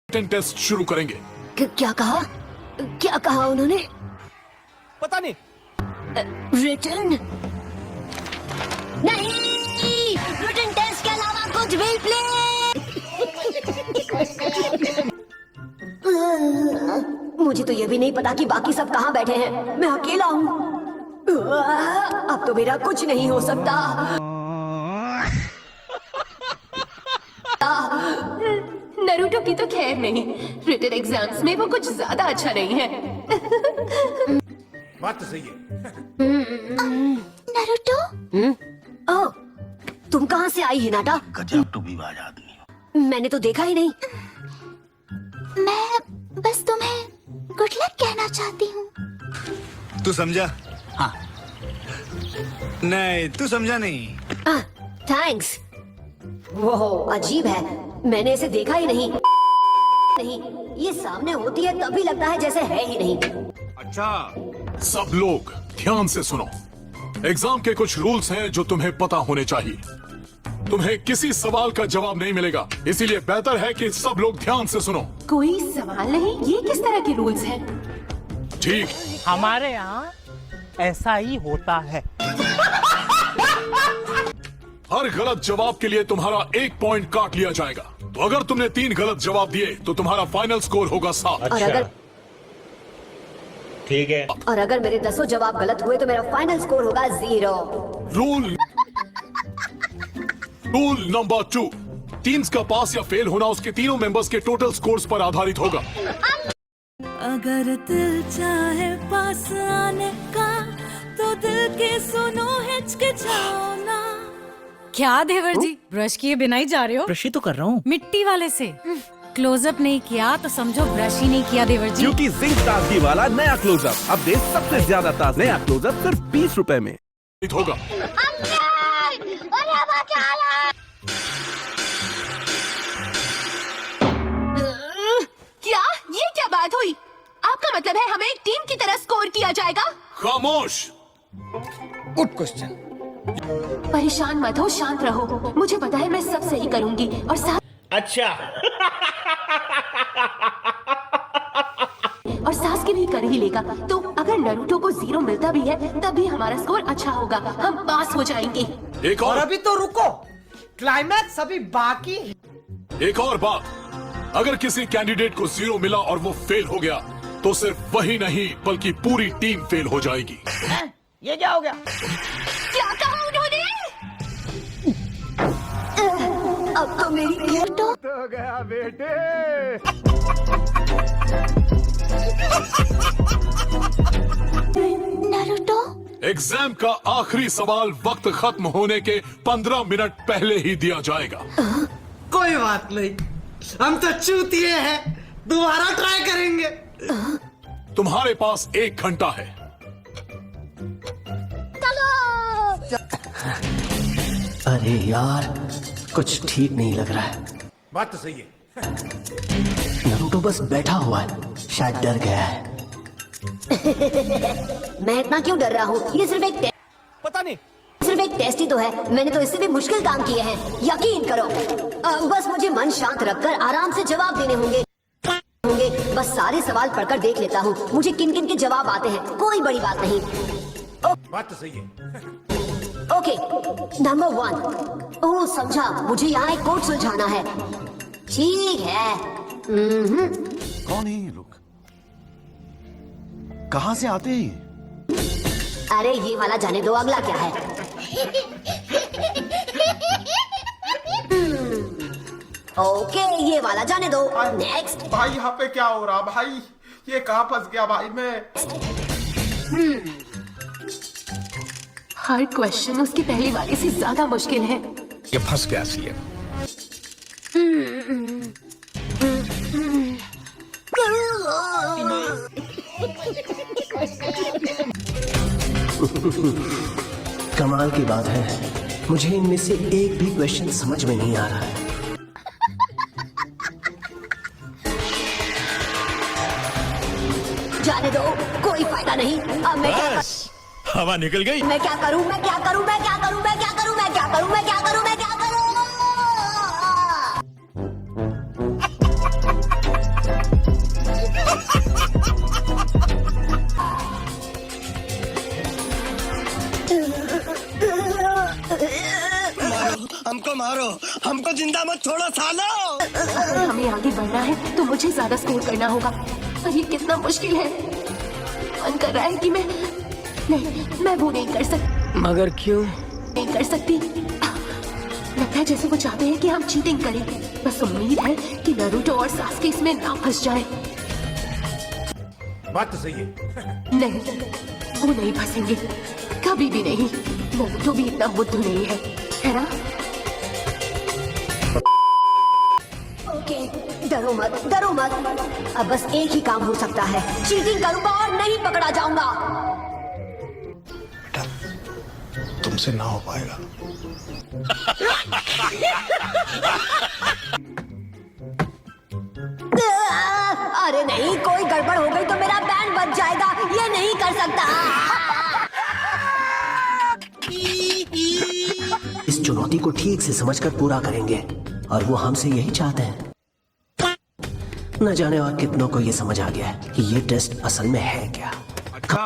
Test शुरू करेंगे। क्या कहा? क्या कहा उन्होंने? पता नहीं। रिटर्न नहीं, रिटर्न टेस्ट के अलावा कुछ भी प्लीज। मुझे तो ये भी नहीं पता कि बाकी सब कहाँ बैठे हैं। मैं अकेला हूँ। अब तो मेरा कुछ नहीं हो सकता। नरूटो की तो खैर नहीं, रिटन एग्जाम्स में वो कुछ ज्यादा अच्छा नहीं है। बात तो सही है। नरूटो? ओह, तुम कहाँ से आई हिनाटा? गजब टूबीबाज आदमी। मैंने तो देखा ही नहीं। मैं बस तुम्हें गुड लक कहना चाहती हूँ। तू समझा? हाँ। नहीं, तू समझा नहीं। थैंक्स। वो अजीब है, मैंने इसे देखा ही नहीं। नहीं, ये सामने होती है तभी लगता है जैसे है ही नहीं। अच्छा, सब लोग ध्यान से सुनो। एग्जाम के कुछ रूल्स हैं जो तुम्हें पता होने चाहिए। तुम्हें किसी सवाल का जवाब नहीं मिलेगा, इसीलिए बेहतर है कि सब लोग ध्यान से सुनो। कोई सवाल नहीं? ये किस तरह के रूल्स हैं? ठीक, हमारे यहाँ ऐसा ही होता है। हर गलत जवाब के लिए तुम्हारा 1 पॉइंट काट लिया जाएगा। तो अगर तुमने 3 गलत जवाब दिए तो तुम्हारा फाइनल स्कोर होगा 7। ठीक है। और अगर मेरे 10 जवाब गलत हुए तो मेरा फाइनल स्कोर होगा 0। रूल नंबर 2, टीम्स का पास या फेल होना उसके तीनों मेंबर्स के टोटल स्कोर्स पर आधारित होगा। अगर दिल चाहे पास आने का तो दिल के सुनो हिचकिचाओ ना। क्या देवर जी, ब्रश किए बिना ही जा रहे हो? ब्रश ही तो कर रहा हूँ। मिट्टी वाले से क्लोजअप नहीं किया तो समझो ब्रश ही नहीं किया देवर जी। क्योंकि जिंक ताजगी वाला नया क्लोजअप अब दे सबसे ज्यादा ताज़ा। नया क्लोजअप सिर्फ 20 रुपए में होगा। क्या? ये क्या बात हुई? आपका मतलब है हमें एक टीम की तरह स्कोर किया जाएगा? खामोश। Good question. परेशान मत हो, शांत रहो। मुझे पता है मैं सब सही करूंगी और साथ अच्छा। और सास की भी कर ही लेगा। तो अगर नरूटो को 0 मिलता भी है तब भी हमारा स्कोर अच्छा होगा, हम पास हो जाएंगे। एक और अभी तो रुको, क्लाइमैक्स अभी बाकी। एक और बात, अगर किसी कैंडिडेट को 0 मिला और वो फेल हो गया तो सिर्फ वही नहीं बल्कि पूरी टीम फेल हो जाएगी। ये क्या हो गया? क्या कहा उन्होंने? अब तो मेरी नरूटो हो गया बेटे। नरूटो? एग्जाम का आखिरी सवाल वक्त खत्म होने के 15 मिनट पहले ही दिया जाएगा। कोई बात नहीं, हम तो चूतिए हैं, दोबारा ट्राई करेंगे। तुम्हारे पास 1 घंटा है। अरे यार, कुछ ठीक नहीं लग रहा है। बात तो सही है। नरूटो बस बैठा हुआ है, शायद डर गया है। मैं इतना क्यों डर रहा हूँ? ये सिर्फ एक टेस्ट ही तो है। मैंने तो इससे भी मुश्किल काम किए हैं, यकीन करो। बस मुझे मन शांत रखकर आराम से जवाब देने होंगे। बस सारे सवाल पढ़कर देख लेता हूँ मुझे किन किन के जवाब आते हैं। कोई बड़ी बात नहीं। बात तो सही है। Okay, number 1। ओह समझा, मुझे यहाँ एक कोड सुलझाना है। ठीक है। कौन है ये लोग? कहाँ से आते हैं? अरे ये वाला जाने दो, अगला क्या है? ओके, ये वाला जाने दो। नेक्स्ट। भाई यहाँ पे क्या हो रहा भाई? ये कहाँ फंस गया भाई मैं? हर क्वेश्चन उसके पहले वाले से ज्यादा मुश्किल है। ये फंस गया सी है। कमाल की बात है, मुझे इनमें से एक भी क्वेश्चन समझ में नहीं आ रहा है। जाने दो, कोई फायदा नहीं। अब मैं हवा निकल गई। मैं क्या करूं? मैं क्या करूं? मैं क्या करूं? मैं क्या करूं? मैं क्या करूं? मैं क्या करूं? मैं क्या करूं? मारो, हमको जिंदा मत छोड़ो सालो। अगर हमें आगे बढ़ना है तो मुझे ज्यादा स्कोर करना होगा और ये कितना मुश्किल है। मन कर रहा है कि मैं वो नहीं कर सकती। मगर क्यों? नहीं कर सकती। लगता है जैसे वो चाहते हैं कि हम चीटिंग करें। बस उम्मीद है कि नारुतो और सास्के इसमें ना फंस जाए। बात तो सही है। नहीं, वो नहीं फंसेंगे, कभी भी नहीं। नारुतो भी इतना बुद्धू नहीं है ना? ओके, डरो मत, डरो मत। अब बस एक ही काम हो सकता है, चीटिंग करूंगा और नहीं पकड़ा जाऊंगा। तुमसे ना हो पाएगा। अरे नहीं, कोई गड़बड़ हो गई तो मेरा बैंड बच जाएगा। ये नहीं कर सकता। इस चुनौती को ठीक से समझकर पूरा करेंगे और वो हमसे यही चाहते हैं। न जाने और कितनों को ये समझ आ गया है कि ये टेस्ट असल में है क्या। अच्छा,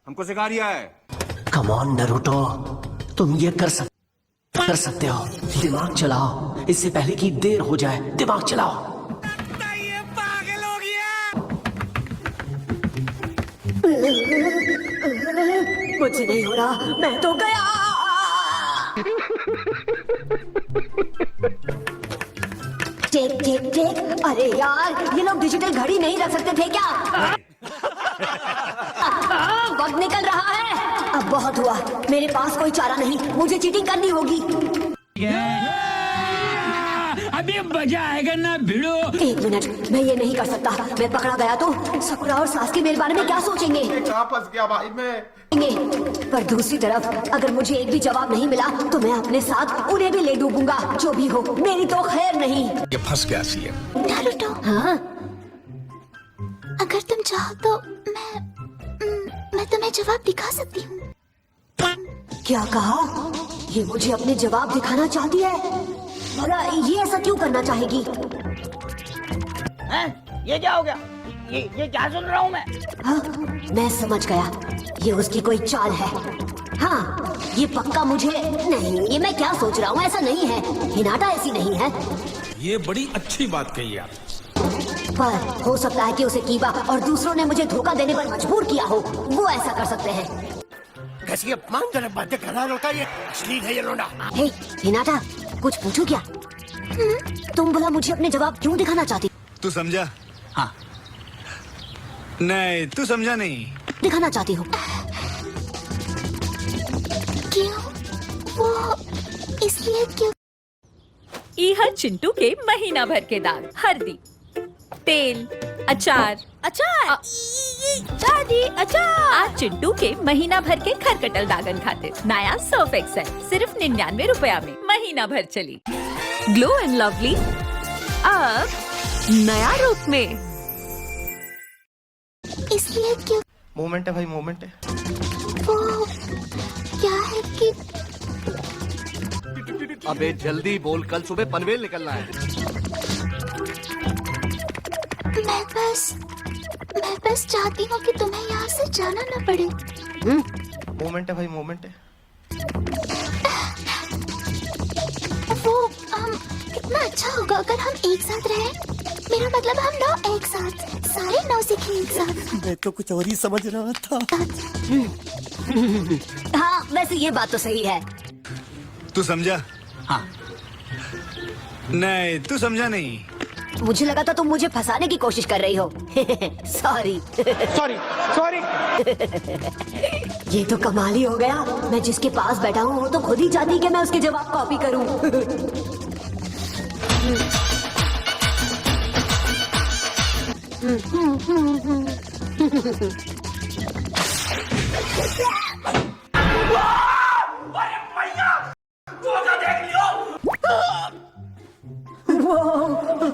हमको सिखा रिया है। कम ऑन नारुतो, तुम ये कर सकते हो। दिमाग चलाओ, इससे पहले कि देर हो जाए। दिमाग चलाओ। ये पागल हो गया। मुझसे नहीं हो रहा, मैं तो गया। Take take take. अरे यार, ये लोग डिजिटल घड़ी नहीं रख सकते थे क्या? वक्त निकल रहा है। अब बहुत हुआ, मेरे पास कोई चारा नहीं, मुझे चीटिंग करनी होगी। अभी मजा आएगा ना भिड़ो। एक मिनट, मैं ये नहीं कर सकता। मैं पकड़ा गया तो सकुरा और सास्के मेरे बारे में क्या सोचेंगे? कहाँ फंस गया भाई मैं? पर दूसरी तरफ अगर मुझे एक भी जवाब नहीं मिला तो मैं अपने साथ उन्हें भी ले डूबूंगा। जो भी हो, मेरी तो खैर नहीं। ये फंस गया सी है। नारुतो, हाँ, अगर तुम चाहो तो मैं तुम्हें जवाब दिखा सकती हूँ। क्या कहा? ये मुझे अपने जवाब दिखाना चाहती है? भला ये ऐसा क्यों करना चाहेगी? ये क्या हो गया? ये क्या सुन रहा हूँ मैं? हाँ, मैं समझ गया, ये उसकी कोई चाल है। हाँ, ये पक्का मुझे नहीं। ये मैं क्या सोच रहा हूँ, ऐसा नहीं है। हिनाटा ऐसी नहीं है। ये बड़ी अच्छी बात कही यार। पर हो सकता है कि उसे कीबा और दूसरों ने मुझे धोखा देने पर मजबूर किया हो। वो ऐसा कर सकते हैं। कैसी अपमानजनक बातें कर रहा लड़का, ये अश्लील है ये लोंडा। हे हिनाटा, कुछ पूछूं क्या? तुम भला मुझे अपने जवाब क्यों दिखाना चाहती? तू समझा? हाँ। नहीं, तू समझा नहीं। दिखाना चाहती हो? क्यों? वो इसलिए क्यों? यह चिंटू के महीना भर के दाग, हल्दी, तेल, अचार दादी अचार। आज चिंटू के महीना भर के खरकटल दागन खाते नया सर्फ एक्सेल सिर्फ 99 रुपया में महीना भर चली। ग्लो एंड लवली अब नया रूप में। इसलिए क्यों? मोमेंट है भाई, मोमेंट है। वो क्या है कि अबे जल्दी बोल, कल सुबह पनवेल निकलना है। मैं बस चाहती हूँ कि तुम्हें यहाँ से जाना न पड़े। मोमेंट है भाई, मोमेंट है। वो कितना अच्छा होगा अगर हम एक साथ रहें। मेरा मतलब हम 9 एक साथ, सारे 9 सीखें एक साथ। मैं तो कुछ और ही समझ रहा था। हाँ, वैसे ये बात तो सही है। तू समझा? हाँ। नहीं, तू समझा नहीं। मुझे लगा था तुम मुझे फंसाने की कोशिश कर रही हो। सॉरी। ये तो कमाल ही हो गया। मैं जिसके पास बैठा हूँ वो तो खुद ही चाहती कि मैं उसके जवाब कॉपी करूँ।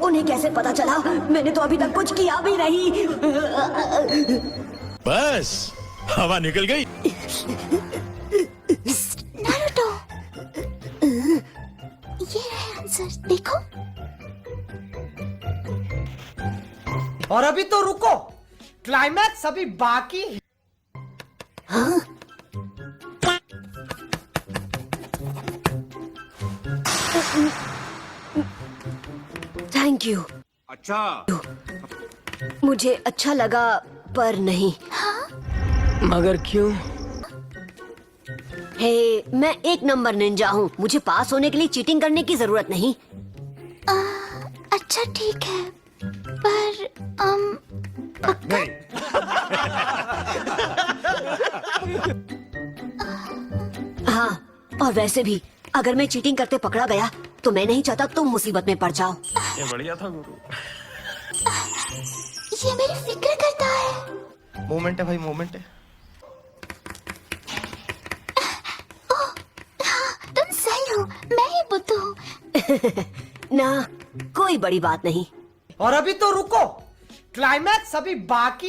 उन्हें कैसे पता चला? मैंने तो अभी तक कुछ किया भी नहीं। बस हवा निकल गई। नारुतो, ये है आंसर, देखो। और अभी तो रुको, क्लाइमैक्स अभी बाकी है। यू। अच्छा, मुझे अच्छा लगा पर नहीं। मगर क्यों? हे, मैं 1 नंबर निंजा हूँ। मुझे पास होने के लिए चीटिंग करने की जरूरत नहीं। अच्छा ठीक है, पर नहीं। हाँ, और वैसे भी अगर मैं चीटिंग करते पकड़ा गया तो मैं नहीं चाहता तुम मुसीबत में पड़ जाओ। ये बढ़िया था गुरु। ये मेरी फिक्र करता है। मोमेंट है भाई, मोमेंट है। तुम सही हो, मैं ही बुद्धू हूँ। ना, कोई बड़ी बात नहीं। और अभी तो रुको, क्लाइमैक्स अभी बाकी